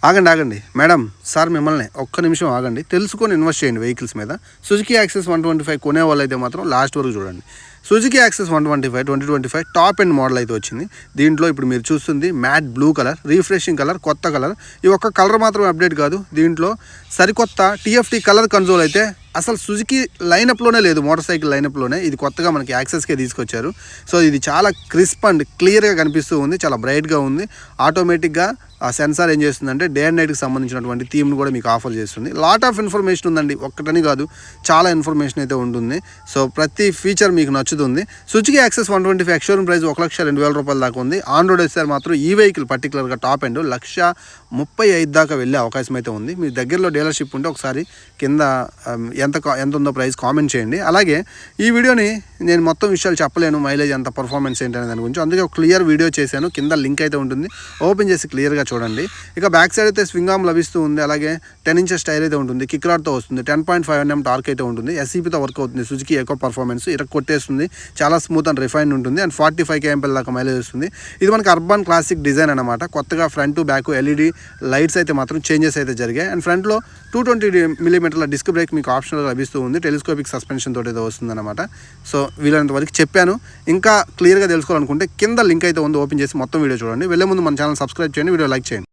ఆగండి madam sir మిమ్మల్ని ఒక్క నిమిషం ఆగండి, తెలుసుకొని ఇన్వెస్ట్ చేయండి వెహికల్స్ మీద. సుజుకి యాక్సెస్ 125 కొనే వాళ్ళు అయితే మాత్రం లాస్ట్ వరకు చూడండి. Suzuki Access 2025 top end model అయితే వచ్చింది. దీంట్లో ఇప్పుడు మీరు చూస్తుంది matte blue colour, refreshing colour, కొత్త కలర్. ఈ ఒక్క కలర్ మాత్రం అప్డేట్ కాదు, దీంట్లో సరికొత్త టీఎఫ్టీ కలర్ కన్సోల్ అయితే అసలు సుజుకి లైనప్లోనే లేదు, మోటార్ సైకిల్ లైనప్లోనే ఇది కొత్తగా మనకి యాక్సెస్కే తీసుకొచ్చారు. సో ఇది చాలా క్రిస్ప్ అండ్ క్లియర్గా కనిపిస్తూ ఉంది, చాలా బ్రైట్గా ఉంది. ఆటోమేటిక్గా ఆ సెన్సార్ ఏం చేస్తుందంటే డే అండ్ నైట్కి సంబంధించినటువంటి థీమ్ను కూడా మీకు ఆఫర్ చేస్తుంది. లాట్ ఆఫ్ ఇన్ఫర్మేషన్ ఉందండి, ఒక్కటని కాదు చాలా ఇన్ఫర్మేషన్ అయితే ఉంటుంది. సో ప్రతి ఫీచర్ మీకు నచ్చుతుంది. సుజుకి యాక్సెస్ 125 ఎక్స్షోరూమ్ ప్రైస్ 1,02,000 రూపాయల దాకా ఉంది. ఆన్ రోడ్ వేస్తే మాత్రం ఈ వెహికల్ పర్టికులర్గా టాప్ ఎండ్ 1,35,000 దాకా వెళ్ళే అవకాశం అయితే ఉంది. మీ దగ్గరలో డీలర్షిప్ ఉంటే ఒకసారి కింద ఎంత ఉందో ప్రైస్ కామెంట్ చేయండి. అలాగే ఈ వీడియోని నేను మొత్తం విషయాలు చెప్పలేను, మైలేజ్ ఎంత, పర్ఫార్మెన్స్ ఏంటి అనే దాని గురించి, అందుకే ఒక క్లియర్ వీడియో చేశాను. కింద లింక్ అయితే ఉంటుంది, ఓపెన్ చేసి క్లియర్గా చూడండి. ఇక బ్యాక్ సైడ్ అయితే స్వింగ్ ఆర్మ్ లభిస్తూ ఉంది. అలాగే 10 ఇంచెస్ టైర్ అయితే ఉంటుంది, కిక్ రాడ్తో వస్తుంది, 10.5 Nm టార్క్ అయితే ఉంటుంది, ఎస్సీపీతో వర్క్ అవుతుంది. సుజుకి ఎకో పర్ఫార్మెన్స్ ఇరక్ కొట్టేస్తుంది, చాలా స్మూత్ అండ్ రిఫైన్ ఉంటుంది. అండ్ 45 kmph దాకా మైలేజ్ వస్తుంది. ఇది మనకి అర్బన్ క్లాసిక్ డిజైన్ అనమాట. కొత్తగా ఫ్రంట్ బ్యాక్ ఎల్ఈడి లైట్స్ అయితే మాత్రం చేంజెస్ అయితే జరిగాయి. అండ్ ఫ్రంట్లో 220mm డిస్క్ బ్రేక్ మీకు ఆప్షనల్ లభిస్తూ ఉంది. టెలిస్కోపిక్ సస్పెన్షన్ తోటి అయితే వస్తుందన్నమాట. సో వీలైనంత వరకు చెప్పాను. ఇంకా క్లియర్గా తెలుసుకోవాలనుకుంటే కింద లింక్ అయితే ఉంది, ఓపెన్ చేసి మొత్తం వీడియో చూడండి. వెళ్ళే ముందు మన ఛానల్ సబ్స్క్రైబ్ చేయండి, వీడియో లైక్ చేయండి.